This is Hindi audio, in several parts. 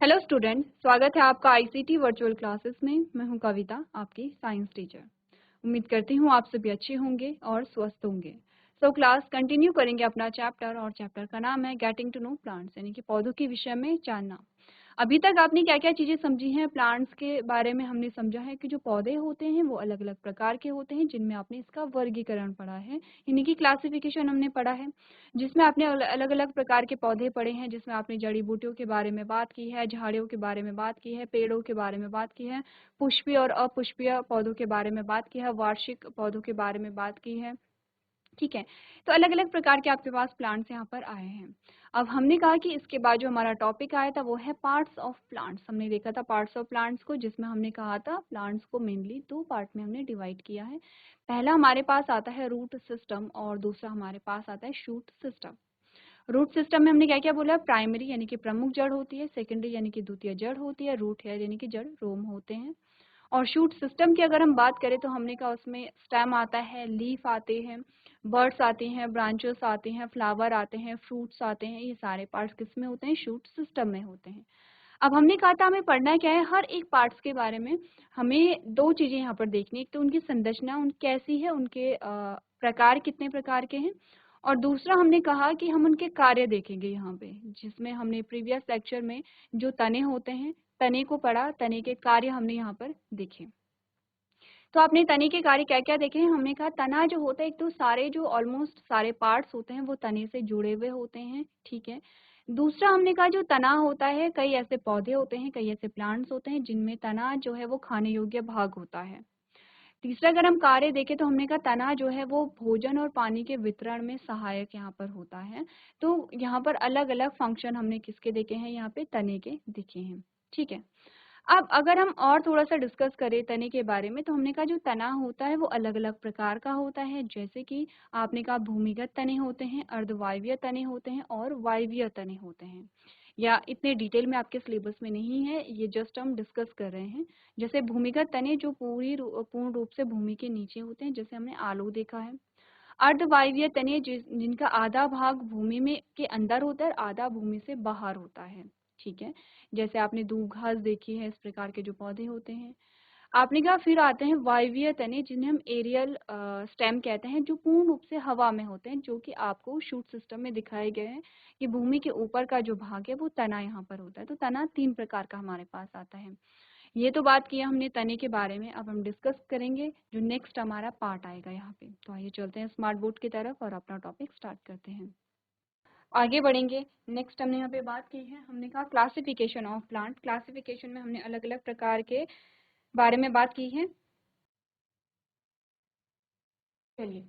हेलो स्टूडेंट, स्वागत है आपका आईसीटी वर्चुअल क्लासेस में। मैं हूं कविता, आपकी साइंस टीचर। उम्मीद करती हूं आप सभी अच्छे होंगे और स्वस्थ होंगे। क्लास कंटिन्यू करेंगे अपना चैप्टर, और चैप्टर का नाम है गेटिंग टू नो प्लांट्स, यानी कि पौधों के विषय में जानना। अभी तक आपने क्या क्या चीजें समझी हैं प्लांट्स के बारे में? हमने समझा है कि जो पौधे होते हैं वो अलग अलग प्रकार के होते हैं, जिनमें आपने इसका वर्गीकरण पढ़ा है, यानी कि क्लासिफिकेशन हमने पढ़ा है, जिसमें आपने अलग अलग प्रकार के पौधे पढ़े हैं, जिसमें आपने जड़ी बूटियों के बारे में बात की है, झाड़ियों के बारे में बात की है, पेड़ों के बारे में बात की है, पुष्पीय और अपुष्पीय पौधों के बारे में बात की है, वार्षिक पौधों के बारे में बात की है। ठीक है, तो अलग अलग प्रकार के आपके पास प्लांट्स यहाँ पर आए हैं। अब हमने कहा कि इसके बाद जो हमारा टॉपिक आया था वो है पार्ट्स ऑफ प्लांट्स। हमने देखा था पार्ट्स ऑफ प्लांट्स को, जिसमें हमने कहा था प्लांट्स को मेनली दो पार्ट में हमने डिवाइड किया है। पहला हमारे पास आता है रूट सिस्टम, और दूसरा हमारे पास आता है शूट सिस्टम। रूट सिस्टम में हमने क्या क्या बोला? प्राइमरी यानी कि प्रमुख जड़ होती है, सेकेंडरी यानी कि द्वितीय जड़ होती है, रूट हेयर यानी कि जड़ रोम होते हैं। और शूट सिस्टम की अगर हम बात करें तो हमने कहा उसमें स्टेम आता है, लीफ आते हैं, बर्ड्स आते हैं, ब्रांचेस आते हैं, फ्लावर आते हैं, फ्रूट्स आते हैं। ये सारे पार्ट्स किस में होते हैं? शूट सिस्टम में होते हैं। अब हमने कहा था हमें पढ़ना क्या है हर एक पार्ट्स के बारे में। हमें दो चीजें यहाँ पर देखनी, एक तो उनकी संरचना उन कैसी है, उनके प्रकार कितने प्रकार के हैं, और दूसरा हमने कहा कि हम उनके कार्य देखेंगे यहाँ पे, जिसमें हमने प्रीवियस लेक्चर में जो तने होते हैं, तने को पढ़ा, तने के कार्य हमने यहाँ पर देखे। तो आपने तने के कार्य क्या क्या देखे हैं? हमने कहा तना जो होता है, एक तो सारे जो ऑलमोस्ट सारे पार्ट्स होते हैं वो तने से जुड़े हुए होते हैं, ठीक है। दूसरा हमने कहा जो तना होता है, कई ऐसे पौधे होते हैं, कई ऐसे प्लांट्स होते हैं जिनमें तना जो है वो खाने योग्य भाग होता है। तीसरा अगर हम कार्य देखें तो हमने कहा तना जो है वो भोजन और पानी के वितरण में सहायक यहाँ पर होता है। तो यहाँ पर अलग अलग फंक्शन हमने किसके देखे हैं? यहाँ पे तने के देखे हैं, ठीक है। अब अगर हम और थोड़ा सा डिस्कस करें तने के बारे में, तो हमने कहा जो तना होता है वो अलग अलग प्रकार का होता है, जैसे कि आपने कहा भूमिगत तने होते हैं, अर्धवायवीय तने होते हैं और वायवीय तने होते हैं। या इतने डिटेल में आपके सिलेबस में नहीं है, ये जस्ट हम डिस्कस कर रहे हैं। जैसे भूमिगत तने जो पूर्ण रूप से भूमि के नीचे होते हैं, जैसे हमने आलू देखा है। अर्धवायवीय तने जिनका आधा भाग भूमि में के अंदर होता है, आधा भूमि से बाहर होता है, ठीक है। जैसे आपने दूब घास देखी है, इस प्रकार के जो पौधे होते हैं। आपने कहा फिर आते हैं वायवीय तने, जिन्हें हम एरियल स्टेम कहते हैं, जो पूर्ण रूप से हवा में होते हैं, जो कि आपको शूट सिस्टम में दिखाए गए हैं कि भूमि के ऊपर का जो भाग है वो तना यहाँ पर होता है। तो तना तीन प्रकार का हमारे पास आता है। ये तो बात किया हमने तने के बारे में। अब हम डिस्कस करेंगे जो नेक्स्ट हमारा पार्ट आएगा यहाँ पे। तो आइए चलते हैं स्मार्ट बोर्ड की तरफ और अपना टॉपिक स्टार्ट करते हैं। आगे बढ़ेंगे। नेक्स्ट हमने यहाँ पे बात की है, हमने कहा क्लासिफिकेशन ऑफ प्लांट। क्लासिफिकेशन में हमने अलग अलग प्रकार के बारे में बात की है। चलिए,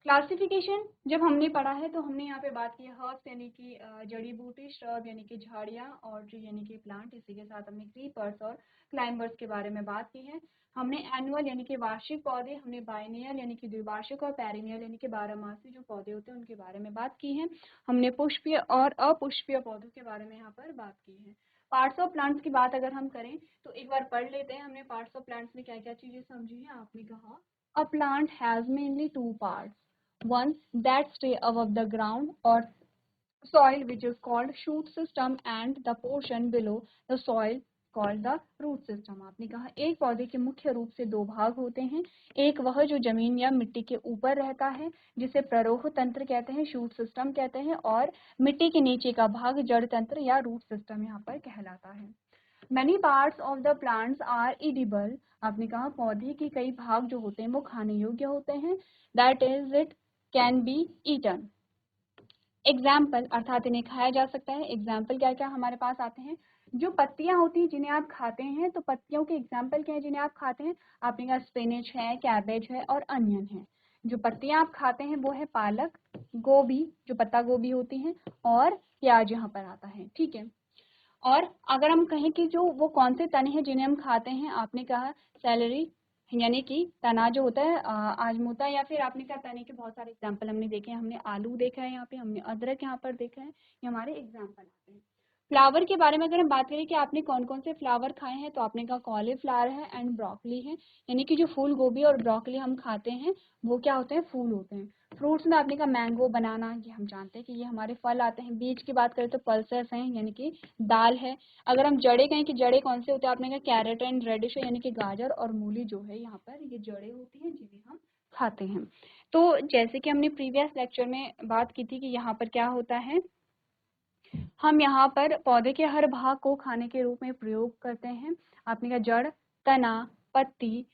क्लासिफिकेशन जब हमने पढ़ा है तो हमने यहाँ पे बात की हर्ब्स यानी कि जड़ी बूटी, श्रब यानी कि झाड़ियाँ, और ट्री यानी कि प्लांट। इसी के साथ हमने क्रीपर्स और क्लाइंबर्स के बारे में बात की है। हमने एनुअल यानी कि वार्षिक पौधे, हमने बाइनियल यानी कि द्विवार्षिक, और पेरिनियल यानी कि बारहमासी जो पौधे होते हैं उनके बारे में बात की है। हमने पुष्पीय और अपुष्पीय पौधों के बारे में यहाँ पर बात की है। पार्ट्स ऑफ प्लांट्स की बात अगर हम करें तो एक बार पढ़ लेते हैं हमने पार्ट्स ऑफ प्लांट्स में क्या क्या चीजें समझी है। आपने कहा a plant has mainly two parts, one that stay above the ground or soil, which is called shoot system, and the portion below the soil called the root system। आपने कहा एक पौधे के मुख्य रूप से दो भाग होते हैं, एक वह जो जमीन या मिट्टी के ऊपर रहता है जिसे प्ररोह तंत्र कहते हैं, शूट सिस्टम कहते हैं, और मिट्टी के नीचे का भाग जड़ तंत्र या रूट सिस्टम यहाँ पर कहलाता है। Many parts of the plants are edible। आपने कहा पौधे के कई भाग जो होते हैं वो खाने योग्य होते हैं। That is, it can be eaten। Example अर्थात इन्हें खाया जा सकता है। एग्जाम्पल क्या क्या हमारे पास आते हैं? जो पत्तियां होती हैं जिन्हें आप खाते हैं, तो पत्तियों के एग्जाम्पल क्या है जिन्हें आप खाते हैं? आपने कहा स्पिनच है, कैबेज है और अनियन है। जो पत्तियां आप खाते हैं वो है पालक, गोभी जो पत्ता गोभी होती है, और प्याज यहाँ पर आता है, ठीक है। और अगर हम कहें कि जो वो कौन से तने हैं जिन्हें हम खाते हैं, आपने कहा सैलरी यानी कि तना जो होता है आजमूता, या फिर आपने कहा तने के बहुत सारे एग्जाम्पल हमने देखे हैं। हमने आलू देखा है यहाँ पे, हमने अदरक यहाँ पर देखा है, ये हमारे एग्जाम्पल आते हैं। फ्लावर के बारे में अगर हम बात करें कि आपने कौन कौन से फ्लावर खाए हैं, तो आपने कहा कॉलीफ्लावर है एंड ब्रोकली है, यानी कि जो फूल गोभी और ब्रोकली हम खाते हैं वो क्या होते हैं, फूल होते हैं। फ्रूट्स में आपने कहा मैंगो, बनाना, ये हम जानते हैं कि ये हमारे फल आते हैं। बीज की बात करें तो पल्सेस हैं, यानी कि दाल है। अगर हम जड़े कहें कि जड़े कौन से होते हैं, आपने कहा कैरेट एंड रेडिश है, यानी कि गाजर और मूली जो है यहाँ पर ये जड़े होती हैं जिन्हें हम खाते हैं। तो जैसे कि हमने प्रीवियस लेक्चर में बात की थी कि यहाँ पर क्या होता है, हम यहाँ पर पौधे के हर भाग को खाने के रूप में प्रयोग करते हैं। आपने कहा जड़, तना, पत्ती,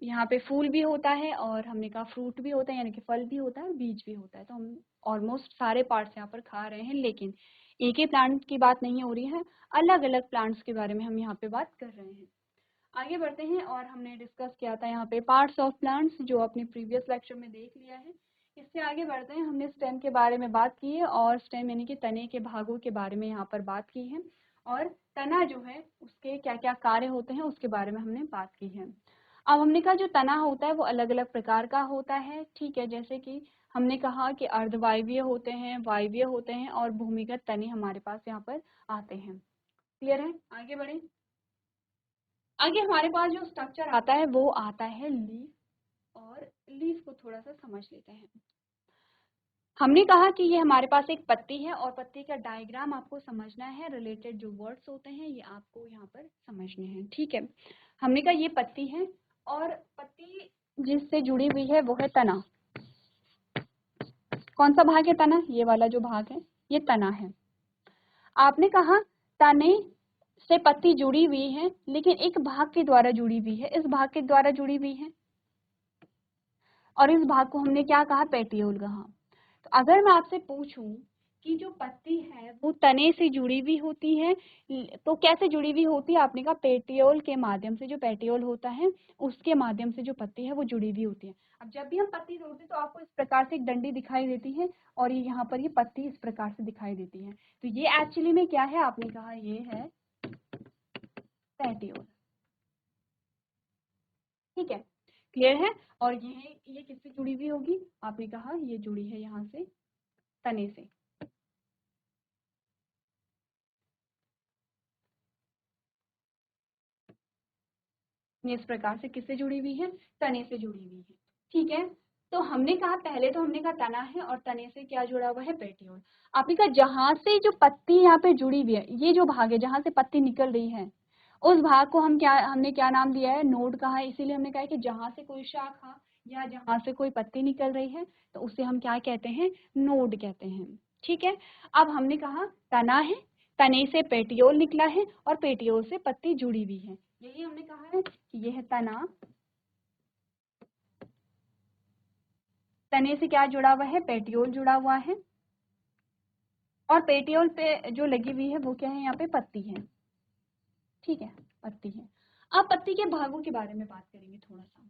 यहाँ पे फूल भी होता है और हमने कहा फ्रूट भी होता है, यानी कि फल भी होता है और बीज भी होता है। तो हम ऑलमोस्ट सारे पार्ट्स यहाँ पर खा रहे हैं, लेकिन एक ही प्लांट की बात नहीं हो रही है, अलग अलग प्लांट्स के बारे में हम यहाँ पे बात कर रहे हैं। आगे बढ़ते हैं और हमने डिस्कस किया था यहाँ पे पार्ट्स ऑफ प्लांट्स, जो अपने प्रीवियस लेक्चर में देख लिया है। इससे आगे बढ़ते हैं, हमने स्टेम के बारे में बात की है और स्टेम यानी कि तने के भागों के बारे में यहाँ पर बात की है, और तना जो है उसके क्या क्या कार्य होते हैं उसके बारे में हमने बात की है। अब हमने कहा जो तना होता है वो अलग अलग प्रकार का होता है, ठीक है। जैसे कि हमने कहा कि अर्धवायवीय होते हैं, वायवीय होते हैं और भूमिगत तने हमारे पास यहाँ पर आते हैं। क्लियर है? आगे बढ़े। आगे हमारे पास जो स्ट्रक्चर आता है वो आता है लीफ, और लीफ को थोड़ा सा समझ लेते हैं। हमने कहा कि ये हमारे पास एक पत्ती है और पत्ती का डायग्राम आपको समझना है, रिलेटेड जो वर्ड्स होते हैं ये आपको यहाँ पर समझने हैं, ठीक है। हमने कहा ये पत्ती है और पत्ती जिससे जुड़ी हुई है वो है तना। कौन सा भाग है तना? ये वाला जो भाग है ये तना है। आपने कहा तने से पत्ती जुड़ी हुई है, लेकिन एक भाग के द्वारा जुड़ी हुई है, इस भाग के द्वारा जुड़ी हुई है, और इस भाग को हमने क्या कहा? पेटियोल कहा। तो अगर मैं आपसे पूछूं कि जो पत्ती है वो तने से जुड़ी हुई होती है, तो कैसे जुड़ी हुई होती है? आपने कहा पेटियोल के माध्यम से, जो पेटियोल होता है उसके माध्यम से जो पत्ती है वो जुड़ी हुई होती है। अब जब भी हम पत्ती तोड़ते हैं तो आपको इस प्रकार से एक डंडी दिखाई देती है और ये यहाँ पर ये पत्ती इस प्रकार से दिखाई देती है। तो ये एक्चुअली में क्या है? आपने कहा ये है पेटियोल, ठीक है। क्लियर है? और ये किससे जुड़ी हुई होगी? आपने कहा ये जुड़ी है यहाँ से तने से। ये इस प्रकार से किससे जुड़ी हुई है? तने से जुड़ी हुई है, ठीक है। तो हमने कहा पहले तो हमने कहा तना है और तने से क्या जुड़ा हुआ है? पेटियोल। आपने कहा जहां से जो पत्ती यहाँ पे जुड़ी हुई है, ये जो भाग है जहां से पत्ती निकल रही है, उस भाग को हमने क्या नाम दिया है? नोड कहा है। इसीलिए हमने कहा है कि जहां से कोई शाखा या जहां से कोई पत्ती निकल रही है तो उसे हम क्या कहते हैं? नोड कहते हैं, ठीक है। अब हमने कहा तना है, तने से पेटियोल निकला है और पेटियोल से पत्ती जुड़ी हुई है, यही हमने कहा है कि यह है तना। तने से क्या जुड़ा हुआ है? पेटियोल जुड़ा हुआ है, और पेटियोल पे जो लगी हुई है वो क्या है? यहाँ पे पत्ती है, ठीक है, पत्ती है। अब पत्ती के भागों के बारे में बात करेंगे थोड़ा सा।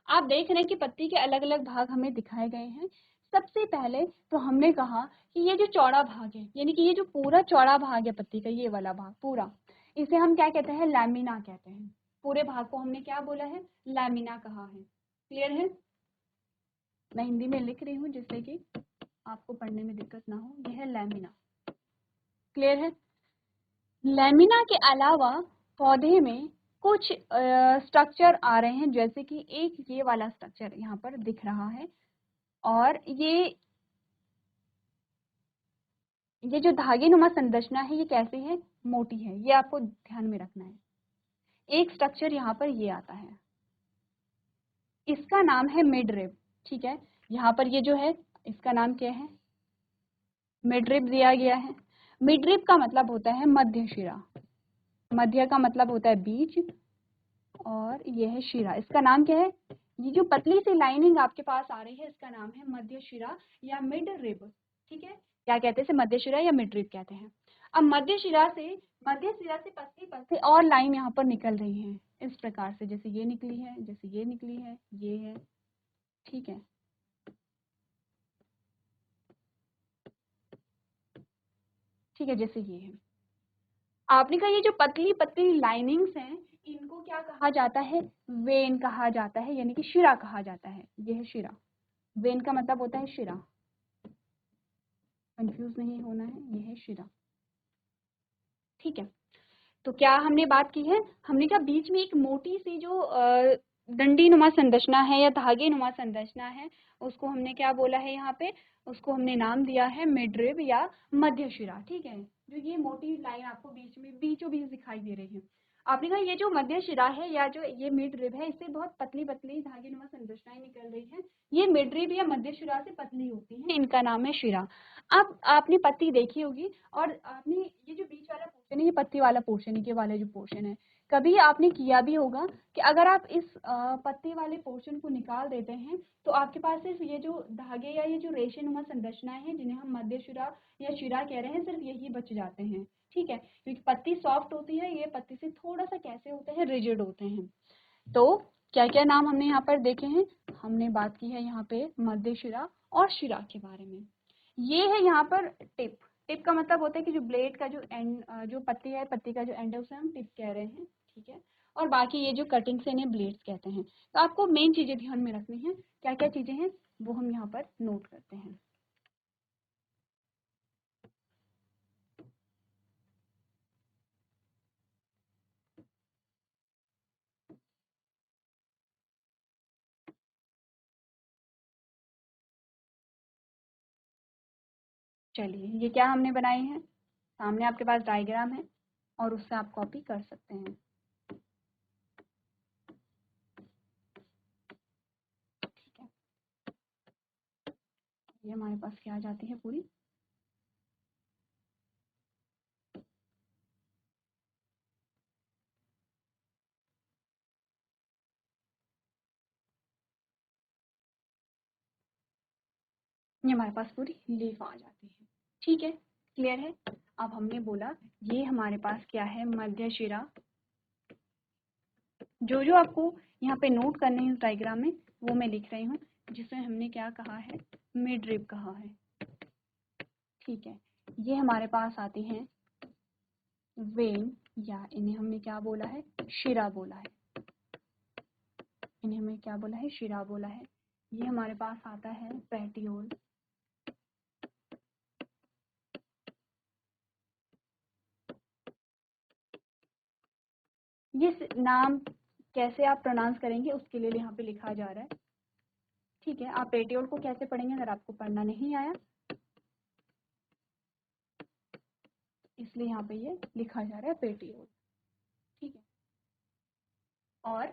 आप देख रहे हैं कि पत्ती के अलग अलग भाग हमें दिखाए गए हैं। सबसे पहले तो हमने कहा कि ये जो चौड़ा भाग है, यानी कि ये जो पूरा चौड़ा भाग है पत्ती का, ये वाला भाग पूरा, इसे हम क्या कहते हैं? लैमिना कहते हैं। पूरे भाग को हमने क्या बोला है? लैमिना कहा है। क्लियर है? मैं हिंदी में लिख रही हूँ जिससे कि आपको पढ़ने में दिक्कत ना हो। यह है लैमिना। क्लियर है? लैमिना के अलावा पौधे में कुछ स्ट्रक्चर आ रहे हैं, जैसे कि एक ये वाला स्ट्रक्चर यहाँ पर दिख रहा है, और ये जो धागे नुमा संरचना है ये कैसे है? मोटी है, ये आपको ध्यान में रखना है। एक स्ट्रक्चर यहाँ पर ये आता है, इसका नाम है मिडरिब, ठीक है। यहाँ पर ये जो है इसका नाम क्या है? मिडरिब दिया गया है। मिडरिब का मतलब होता है मध्य शिरा। मध्य का मतलब होता है बीज, और ये है शिरा। इसका नाम क्या है? ये जो पतली सी लाइनिंग आपके पास आ रही है इसका नाम है मध्य शिरा या मिड रिब, ठीक है। क्या कहते हैं इसे? मध्य शिरा या मिड रिब कहते हैं। अब मध्य शिरा से पतली पतली और लाइन यहाँ पर निकल रही है इस प्रकार से, जैसे ये निकली है, जैसे ये निकली है, ये है, ठीक है। ठीक है, जैसे ये है। आपने कहा ये जो पतली पतली लाइनिंग्स हैं इनको क्या कहा जाता है? वेन कहा जाता है, यानी कि शिरा कहा जाता है। ये है शिरा। वेन का मतलब होता है शिरा, कंफ्यूज नहीं होना है, ये है शिरा। ठीक है, तो क्या हमने बात की है, हमने कहा बीच में एक मोटी सी जो डंडी नुमा संरचना है या धागे नुमा संरचना है, उसको हमने क्या बोला है यहाँ पे, उसको हमने नाम दिया है मिडरिब या मध्य शिरा। ठीक है, जो ये मोटी लाइन आपको बीच में बीचों बीच दिखाई दे रही है, आपने कहा ये जो मध्य शिरा है या जो ये मिड रिब है, इससे बहुत पतली पतली धागे नुमा संरचनाएं निकल रही है। ये मिड रिब या मध्य शिरा से पतली होती है, इनका नाम है शिरा। अब आपने पत्ती देखी होगी और आपने ये जो बीच वाला पोर्शन है, ये पत्ती वाला पोर्शन है, ये वाला जो पोर्शन है, कभी आपने किया भी होगा कि अगर आप इस पत्ती वाले पोर्शन को निकाल देते हैं तो आपके पास सिर्फ ये जो धागे या ये जो रेशेनुमा संरचनाएं हैं जिन्हें हम मध्य शिरा या शिरा कह रहे हैं, सिर्फ यही बच जाते हैं। ठीक है, क्योंकि पत्ती सॉफ्ट होती है, ये पत्ती से थोड़ा सा कैसे होते हैं, रिजिड होते हैं। तो क्या क्या नाम हमने यहाँ पर देखे हैं, हमने बात की है यहाँ पे मध्य शिरा और शिरा के बारे में। ये है यहाँ पर टिप। टिप का मतलब होता है कि जो ब्लेड का जो एंड, जो पत्ती है, पत्ती का जो एंड है उसे हम टिप कह रहे हैं। ठीक है, और बाकी ये जो कटिंग से इन्हें ब्लेड्स कहते हैं। तो आपको मेन चीजें ध्यान में रखनी है, क्या क्या चीजें हैं वो हम यहाँ पर नोट करते हैं। चलिए, ये क्या हमने बनाई है, सामने आपके पास डायग्राम है और उससे आप कॉपी कर सकते हैं। ठीक है, ये हमारे पास क्या आ जाती है पूरी, ये हमारे पास पूरी लीफ आ जाती है। ठीक है, क्लियर है। अब हमने बोला ये हमारे पास क्या है, मध्य शिरा। जो जो आपको यहाँ पे नोट करने हैं इस डायग्राम में वो मैं लिख रही हूँ, जिसे हमने क्या कहा है, मिड रिब कहा है। ठीक है, ये हमारे पास आती हैं वेन, या इन्हें हमने क्या बोला है, शिरा बोला है। इन्हें हमने क्या बोला है, शिरा बोला है। ये हमारे पास आता है पेटियोल। ये नाम कैसे आप प्रोनाउंस करेंगे उसके लिए यहाँ पे लिखा जा रहा है। ठीक है, आप पेटियोल को कैसे पढ़ेंगे अगर आपको पढ़ना नहीं आया, इसलिए यहाँ पे ये लिखा जा रहा है पेटियोल। ठीक है, और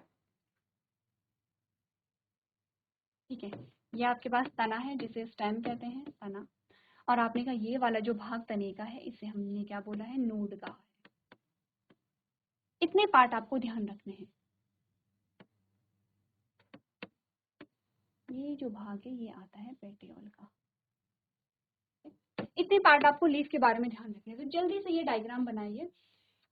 ठीक है, ये आपके पास तना है जिसे स्टेम कहते हैं, तना। और आपने कहा ये वाला जो भाग तने का है इसे हमने क्या बोला है, नोड कहा है। इतने पार्ट आपको ध्यान रखने हैं। ये जो भाग है ये आता है पेटियोल का। इतने पार्ट आपको लीफ के बारे में ध्यान रखने हैं। तो जल्दी से ये डायग्राम बनाइए।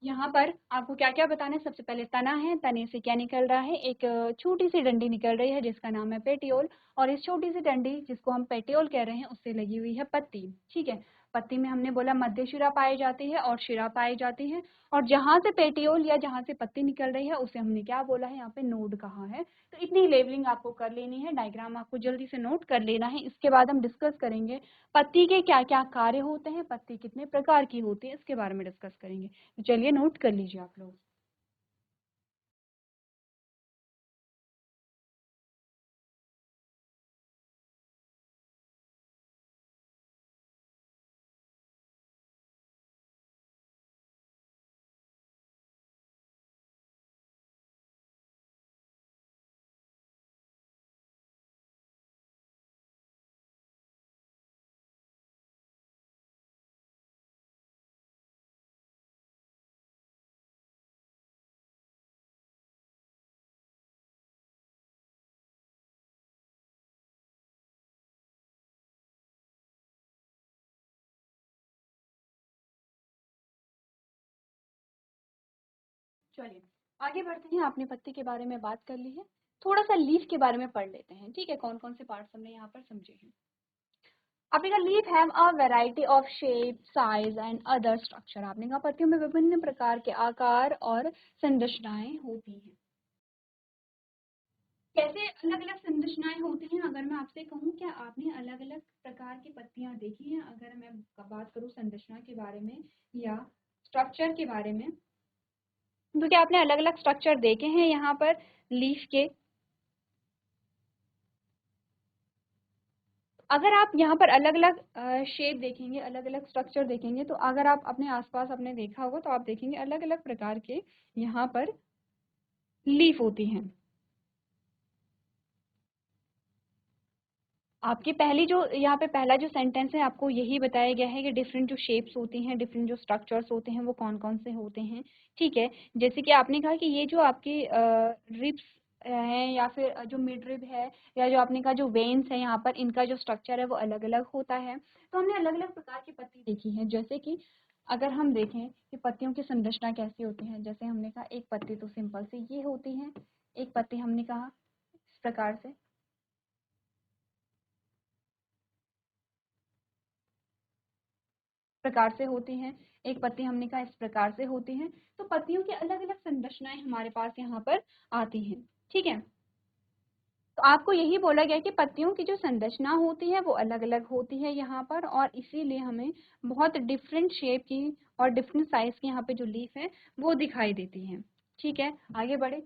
यहाँ पर आपको क्या क्या बताना है, सबसे पहले तना है, तने से क्या निकल रहा है, एक छोटी सी डंडी निकल रही है जिसका नाम है पेटियोल, और इस छोटी सी डंडी जिसको हम पेटियोल कह रहे हैं उससे लगी हुई है पत्ती। ठीक है, पत्ती में हमने बोला मध्य शिरा पाई जाती है और शिरा पाई जाती है, और जहां से पेटियोल या जहां से पत्ती निकल रही है उसे हमने क्या बोला है, यहाँ पे नोड कहा है। तो इतनी लेबलिंग आपको कर लेनी है, डायग्राम आपको जल्दी से नोट कर लेना है। इसके बाद हम डिस्कस करेंगे पत्ती के क्या क्या कार्य होते हैं, पत्ती कितने प्रकार की होती है, इसके बारे में डिस्कस करेंगे। तो चलिए नोट कर लीजिए आप लोग। चलिए आगे बढ़ते हैं, आपने पत्ती के बारे में बात कर ली है, थोड़ा सा लीफ के बारे में पढ़ लेते हैं। ठीक है, कौन कौन से पार्ट्स हमने यहाँ पर समझे हैं। आपने कहा leaf have a variety of shape, size and other structure. आपने कहा पत्तियों में विभिन्न प्रकार के आकार और संरचनाएं होती हैं। कैसे अलग अलग संरचनाएं होती हैं, अगर मैं आपसे कहूँ क्या आपने अलग अलग प्रकार की पत्तियां देखी हैं, अगर मैं बात करूँ संरचना के बारे में या स्ट्रक्चर के बारे में, क्योंकि आपने अलग अलग स्ट्रक्चर देखे हैं यहाँ पर लीफ के। अगर आप यहाँ पर अलग अलग शेप देखेंगे, अलग अलग स्ट्रक्चर देखेंगे, तो अगर आप अपने आसपास आपने देखा होगा तो आप देखेंगे अलग अलग प्रकार के यहाँ पर लीफ होती हैं। आपकी पहली जो यहाँ पे पहला जो सेंटेंस है आपको यही बताया गया है कि डिफरेंट जो शेप्स होती हैं, डिफरेंट जो स्ट्रक्चर्स होते हैं वो कौन कौन से होते हैं। ठीक है, जैसे कि आपने कहा कि ये जो आपके रिब्स हैं या फिर जो मिड रिब है या जो आपने कहा जो वेन्स है यहाँ पर, इनका जो स्ट्रक्चर है वो अलग अलग होता है। तो हमने अलग अलग प्रकार की पत्ती देखी है, जैसे कि अगर हम देखें कि पत्तियों की संरचना कैसी होती है, जैसे हमने कहा एक पत्ती तो सिंपल सी ये होती है, एक पत्ती हमने कहा इस प्रकार से, प्रकार से होती हैं, एक पत्ती हमने कहा इस प्रकार से होती हैं। तो पत्तियों की अलग अलग संरचनाएं हमारे पास यहाँ पर आती हैं। ठीक है, तो आपको यही बोला गया कि पत्तियों की जो संरचना होती है वो अलग अलग होती है यहाँ पर, और इसीलिए हमें बहुत डिफरेंट शेप की और डिफरेंट साइज की यहाँ पे जो लीफ है वो दिखाई देती है। ठीक है, आगे बढ़े।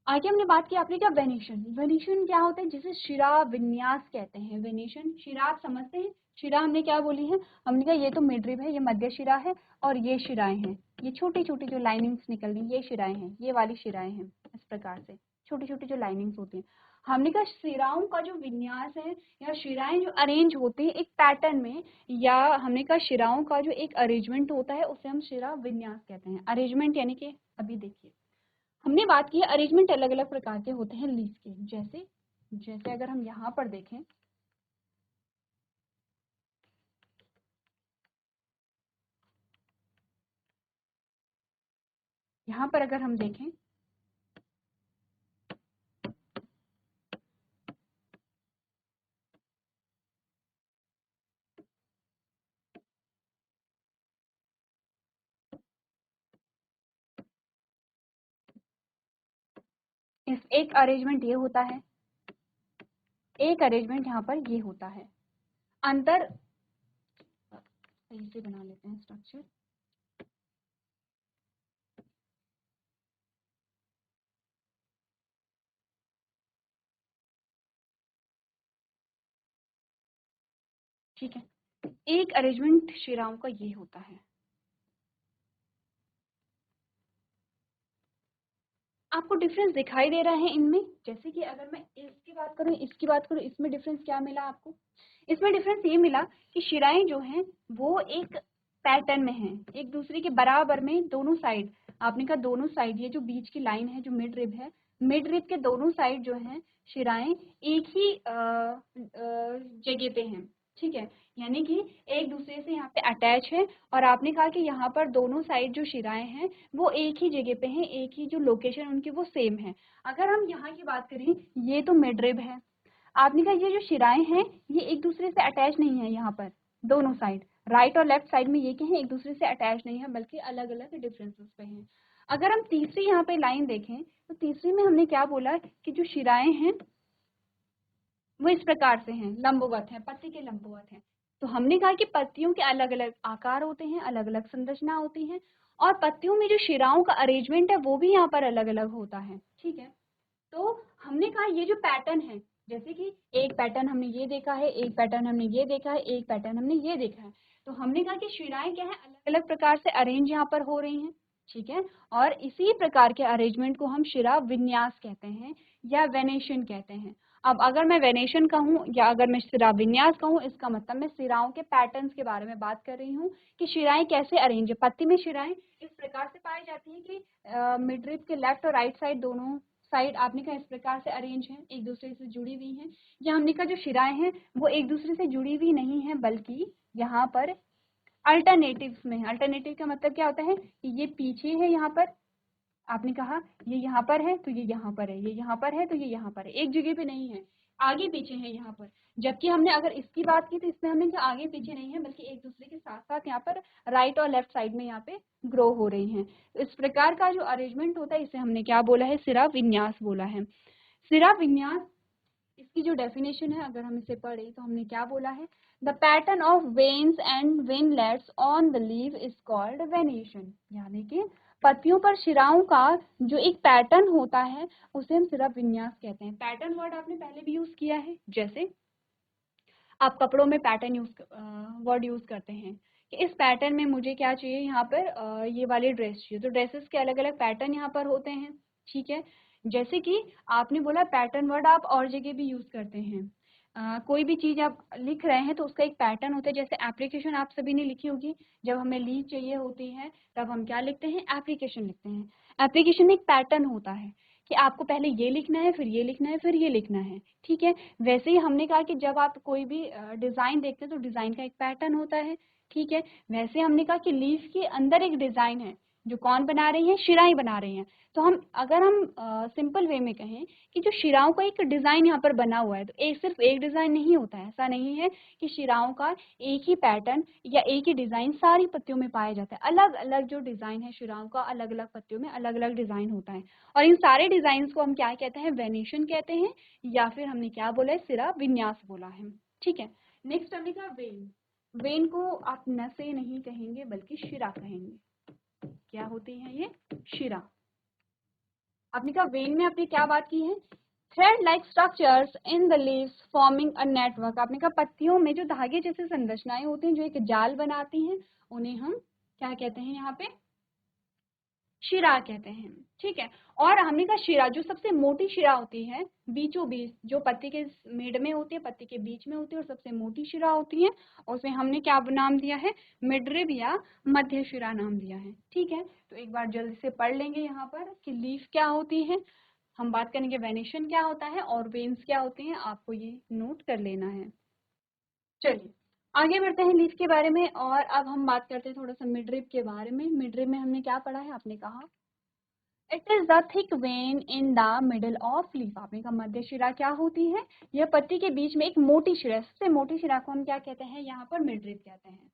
आगे हमने बात की आपने क्या वेनेशन, वेनेशन क्या होता है, जिसे शिरा विन्यास कहते हैं। वेनेशन शिरा आप समझते हैं, शिरा हमने क्या बोली है, हमने कहा ये तो मिडरिब है, ये मध्य शिरा है, और ये शिराएं हैं, ये छोटी छोटी जो लाइनिंग्स निकल रही ये शिराएं हैं, ये वाली शिराएं हैं, इस प्रकार से छोटी छोटी जो लाइनिंग्स होती हैं। हमने कहा शिराओं का जो विन्यास है या शिराएं जो अरेंज होती है एक पैटर्न में, या हमने कहा शिराओं का जो एक अरेंजमेंट होता है उसे हम शिरा विन्यास कहते हैं। अरेंजमेंट यानी कि अभी देखिए हमने बात की है अरेंजमेंट अलग अलग प्रकार के होते हैं लीफ के, जैसे जैसे अगर हम यहाँ पर देखें, यहाँ पर अगर हम देखें इस एक अरेंजमेंट ये होता है, एक अरेंजमेंट यहाँ पर ये होता है। अंतर सही से बना लेते हैं स्ट्रक्चर। ठीक है, एक अरेंजमेंट शिराओं का ये होता है। आपको डिफरेंस दिखाई दे रहा है इनमें, जैसे कि अगर मैं इसकी बात करूं इसकी बात करूं, इसमें डिफरेंस क्या मिला आपको, इसमें डिफरेंस ये मिला कि शिराएं जो हैं वो एक पैटर्न में हैं, एक दूसरे के बराबर में दोनों साइड। आपने कहा दोनों साइड, ये जो बीच की लाइन है जो मिड रिब है, मिड रिब के दोनों साइड जो हैं शिराएं एक ही जगह पे हैं। ठीक है, यानी कि एक दूसरे से यहाँ पे अटैच है, और आपने कहा कि यहाँ पर दोनों साइड जो शिराएं हैं वो एक ही जगह पे हैं, एक ही जो लोकेशन उनकी वो सेम है। अगर हम यहाँ की बात करें, ये तो मिड रिब है, आपने कहा ये जो शिराएं हैं ये एक दूसरे से अटैच नहीं है, यहाँ पर दोनों साइड राइट और लेफ्ट साइड में ये क्या है एक दूसरे से अटैच नहीं है, बल्कि अलग अलग डिफरेंसेस पे हैं। अगर हम तीसरी यहाँ पे लाइन देखें तो तीसरी में हमने क्या बोला कि जो शिराएं हैं वो इस प्रकार से हैं, लंबवत हैं, पत्ती के लंबवत हैं। तो हमने कहा कि पत्तियों के अलग अलग आकार होते हैं, अलग अलग संरचना होती है, और पत्तियों में जो शिराओं का अरेंजमेंट है वो भी यहाँ पर अलग अलग होता है। ठीक है, तो हमने कहा ये जो पैटर्न है, जैसे कि एक पैटर्न हमने ये देखा है, एक पैटर्न हमने ये देखा है, एक पैटर्न हमने ये देखा है, तो हमने कहा कि शिराएं क्या है अलग अलग प्रकार से अरेंज यहाँ पर हो रही हैं। ठीक है, और इसी प्रकार के अरेंजमेंट को हम शिरा विन्यास कहते हैं या वेनेशन कहते हैं। अब अगर मैं वेनेशन कहूँ या अगर मैं शिरा विन्यास कहूँ, इसका मतलब मैं शिराओं के पैटर्न्स के बारे में बात कर रही हूँ कि शिराएं कैसे अरेंज है। पत्ती में शिराएं इस प्रकार से पाई जाती है कि मिडरिब के लेफ्ट और राइट साइड दोनों साइड आपने कहा इस प्रकार से अरेंज है, एक दूसरे से जुड़ी हुई हैं। या हमने कहा जो शिराएं हैं वो एक दूसरे से जुड़ी हुई नहीं है, बल्कि यहाँ पर अल्टरनेटिव्स में, अल्टरनेटिव का मतलब क्या होता है कि ये पीछे है, यहाँ पर आपने कहा ये यहाँ पर है तो ये यहाँ पर है, ये यहाँ पर है तो ये यहाँ पर है, एक जगह पे नहीं है, आगे पीछे है यहाँ पर। जबकि हमने अगर इसकी बात की तो इसमें हमने कहा आगे पीछे नहीं है, बल्कि एक दूसरे के साथ साथ यहाँ पर राइट और लेफ्ट साइड में यहाँ पे ग्रो हो रही हैं। तो इस प्रकार का जो अरेंजमेंट होता है इसे हमने क्या बोला है, सिरा विन्यास बोला है। सिरा विन्यास इसकी जो डेफिनेशन है अगर हम इसे पढ़े तो हमने क्या बोला है, the pattern of veins and veinlets on the leave is called venation, यानी कि पत्तियों पर शिराओं का जो एक पैटर्न होता है उसे हम सिरा विन्यास कहते हैं। पैटर्न वर्ड आपने पहले भी यूज किया है, जैसे आप कपड़ों में पैटर्न वर्ड यूज करते हैं कि इस पैटर्न में मुझे क्या चाहिए, यहाँ पर ये वाली ड्रेस चाहिए, तो ड्रेसेस के अलग अलग पैटर्न यहाँ पर होते हैं, ठीक है। जैसे कि आपने बोला पैटर्न वर्ड आप और जगह भी यूज करते हैं, कोई भी चीज आप लिख रहे हैं तो उसका एक पैटर्न होता है। जैसे एप्लीकेशन आप सभी ने लिखी होगी, जब हमें लीव चाहिए होती है तब हम क्या लिखते हैं, एप्लीकेशन लिखते हैं। एप्लीकेशन में एक पैटर्न होता है कि आपको पहले ये लिखना है, फिर ये लिखना है, फिर ये लिखना है, ठीक है। वैसे ही हमने कहा कि जब आप कोई भी डिज़ाइन देखते हैं तो डिज़ाइन का एक पैटर्न होता है, ठीक है। वैसे हमने कहा कि लीफ के अंदर एक डिज़ाइन है जो कौन बना रही है, शिराएं बना रही हैं। तो हम अगर हम सिंपल वे में कहें कि जो शिराओं का एक डिज़ाइन यहाँ पर बना हुआ है, तो एक सिर्फ एक डिज़ाइन नहीं होता है, ऐसा नहीं है कि शिराओं का एक ही पैटर्न या एक ही डिज़ाइन सारी पत्तियों में पाया जाता है। अलग अलग जो डिज़ाइन है शिराओं का, अलग अलग पत्तियों में अलग अलग डिज़ाइन होता है, और इन सारे डिजाइन को हम क्या कहते हैं, वेनेशन कहते हैं, या फिर हमने क्या बोला है, सिरा विन्यास बोला है, ठीक है। नेक्स्ट हमने कहा वेन। वेन को आप नसें नहीं कहेंगे बल्कि शिरा कहेंगे। क्या होती है ये, शिरा। आपने कहा वेन में आपने क्या बात की है, thread like structures in the leaves forming a network. आपने कहा पत्तियों में जो धागे जैसे संरचनाएं होती हैं जो एक जाल बनाती हैं, उन्हें हम क्या कहते हैं, यहाँ पे शिरा कहते हैं, ठीक है। और हमने कहा शिरा, जो सबसे मोटी शिरा होती है बीचों बीच, जो पत्ती के मिड में होती है, पत्ती के बीच में होती है और सबसे मोटी शिरा होती है, उसे हमने क्या नाम दिया है, मिडरिब या मध्य शिरा नाम दिया है, ठीक है। तो एक बार जल्दी से पढ़ लेंगे यहाँ पर कि लीफ क्या होती है, हम बात करेंगे वेनेशन क्या होता है और वेन्स क्या होती हैं, आपको ये नोट कर लेना है। चलिए आगे बढ़ते हैं लीफ के बारे में, और अब हम बात करते हैं थोड़ा सा मिडरिब के बारे में। मिडरिब में हमने क्या पढ़ा है, आपने कहा it is the thick when in the middle of leaf. आपने कहा मध्य शिरा क्या होती है, यह पत्ती के बीच में एक मोटी शिरा, सबसे मोटी शिरा को हम क्या कहते हैं, यहाँ पर मिडरिब कहते हैं।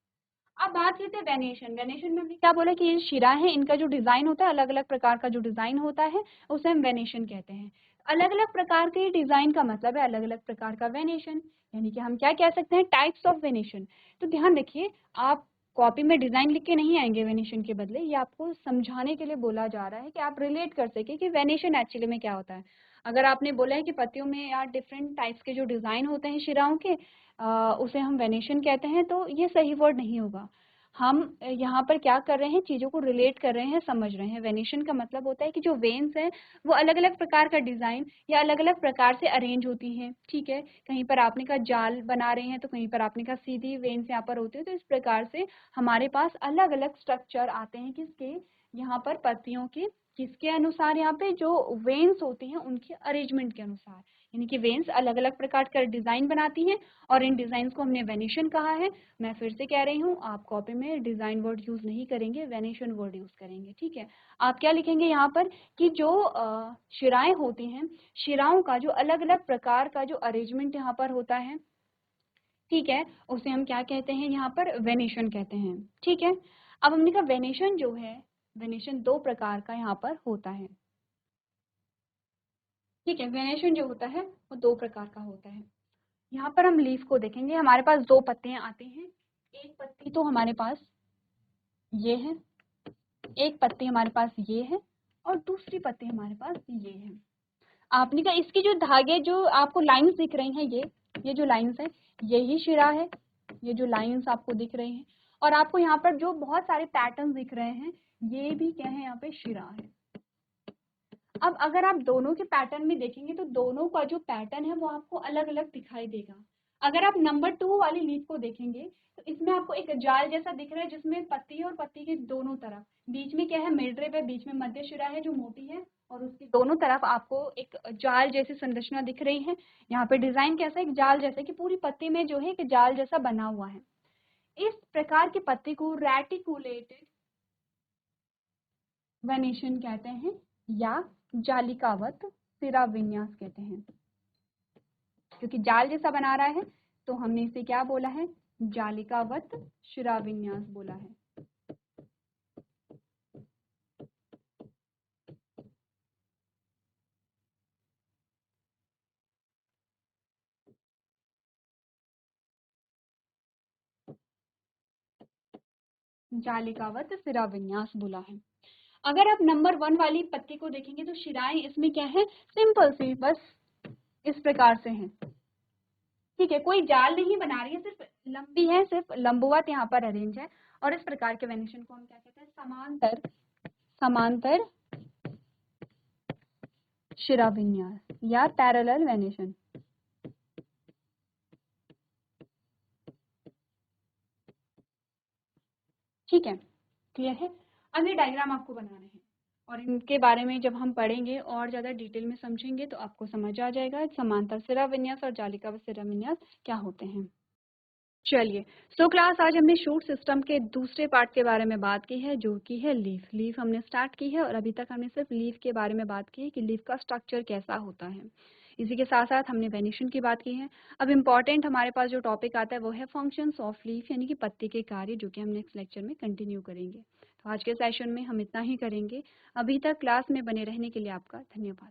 अब बात करते हैं वेनेशन। वेनेशन में हमने क्या बोला कि ये शिरा है, इनका जो डिजाइन होता है, अलग अलग प्रकार का जो डिजाइन होता है उसे हम वेनेशन कहते हैं। अलग अलग प्रकार के डिजाइन का मतलब है अलग अलग प्रकार का वेनेशन, यानी कि हम क्या कह सकते हैं, टाइप्स ऑफ वेनेशन। तो ध्यान रखिए, आप कॉपी में डिजाइन लिख के नहीं आएंगे वेनेशन के बदले, ये आपको समझाने के लिए बोला जा रहा है कि आप रिलेट कर सके कि वेनेशन एक्चुअली में क्या होता है। अगर आपने बोला है कि पत्तियों में या डिफरेंट टाइप्स के जो डिजाइन होते हैं शिराओं के, उसे हम वेनेशन कहते हैं, तो ये सही वर्ड नहीं होगा। हम यहाँ पर क्या कर रहे हैं, चीज़ों को रिलेट कर रहे हैं, समझ रहे हैं। वेनेशन का मतलब होता है कि जो वेन्स हैं वो अलग अलग प्रकार का डिज़ाइन या अलग अलग प्रकार से अरेंज होती हैं, ठीक है। कहीं पर आपने कहा जाल बना रहे हैं, तो कहीं पर आपने कहा सीधी वेन्स यहाँ पर होती है। तो इस प्रकार से हमारे पास अलग अलग स्ट्रक्चर आते हैं, किसके, यहाँ पर पत्तियों के, किसके अनुसार, यहाँ पे जो वेन्स होती हैं उनके अरेंजमेंट के अनुसार, यानी कि वेन्स अलग अलग प्रकार का डिज़ाइन बनाती हैं और इन डिज़ाइंस को हमने वेनेशन कहा है। मैं फिर से कह रही हूँ, आप कॉपी में डिज़ाइन वर्ड यूज़ नहीं करेंगे, वेनेशन वर्ड यूज़ करेंगे, ठीक है। आप क्या लिखेंगे यहाँ पर कि जो शिराएं होती हैं, शिराओं का जो अलग अलग प्रकार का जो अरेंजमेंट यहाँ पर होता है, ठीक है, उसे हम क्या कहते हैं, यहाँ पर वेनेशन कहते हैं, ठीक है। अब हमने कहा वेनेशन जो है, वेनेशन दो प्रकार का यहाँ पर होता है, ठीक है। वेनेशन जो होता है वो दो प्रकार का होता है। यहाँ पर हम लीफ को देखेंगे, हमारे पास दो पत्तियां आती हैं। एक पत्ती तो हमारे पास ये है, एक पत्ती हमारे पास ये है, और दूसरी पत्ती हमारे पास ये है। आपने कहा इसकी जो धागे, जो आपको लाइंस दिख रही हैं, ये जो लाइंस है यही शिरा है, ये जो लाइंस आपको दिख रही हैं, और आपको यहाँ पर जो बहुत सारे पैटर्न दिख रहे हैं, ये भी क्या है, यहाँ पे शिरा है। अब अगर आप दोनों के पैटर्न में देखेंगे तो दोनों का जो पैटर्न है वो आपको अलग अलग दिखाई देगा। अगर आप नंबर 2 वाली लीफ को देखेंगे तो इसमें आपको एक जाल जैसा दिख रहा है, जिसमें पत्ती है और पत्ती के दोनों तरफ बीच में क्या है, मिडरिब है, बीच में मध्य शिरा है जो मोटी है, और उसके दोनों तरफ आपको एक जाल जैसी संरचना दिख रही है। यहाँ पे डिजाइन कैसा है, एक जाल जैसा, कि पूरी पत्ती में जो है एक जाल जैसा बना हुआ है। इस प्रकार की पत्ती को रेटिकुलेटेड वेनेशन कहते हैं, या जालिकावत सिरा विन्यास कहते हैं। क्योंकि जाल जैसा बना रहा है तो हमने इसे क्या बोला है, जालिकावत शिरा विन्यास बोला है। जालिकावत सिरा विन्यास बोला है। अगर आप नंबर 1 वाली पत्ती को देखेंगे तो शिराएं इसमें क्या है, सिंपल सी, बस इस प्रकार से हैं। ठीक है, कोई जाल नहीं बना रही है, सिर्फ लंबी है, सिर्फ लंबवत यहाँ पर अरेंज है। और इस प्रकार के वेनेशन को हम क्या कहते हैं, समांतर समांतर शिरा विन्यास या पैरेलल वेनेशन। ठीक है, क्लियर है। अब ये डायग्राम आपको बनाने हैं और इनके बारे में जब हम पढ़ेंगे और ज़्यादा डिटेल में समझेंगे तो आपको समझ आ जाएगा समांतर सिरा विन्यास और जालिकावत सिरा विन्यास क्या होते हैं। चलिए, सो क्लास आज हमने शूट सिस्टम के दूसरे पार्ट के बारे में बात की है, जो कि है लीफ। लीफ हमने स्टार्ट की है और अभी तक हमने सिर्फ लीफ के बारे में बात की है कि लीफ का स्ट्रक्चर कैसा होता है। इसी के साथ साथ हमने वेनिशन की बात की है। अब इम्पॉर्टेंट हमारे पास जो टॉपिक आता है वो है फंक्शंस ऑफ लीफ, यानी कि पत्ती के कार्य, जो कि हम नेक्स्ट लेक्चर में कंटिन्यू करेंगे। तो आज के सेशन में हम इतना ही करेंगे। अभी तक क्लास में बने रहने के लिए आपका धन्यवाद।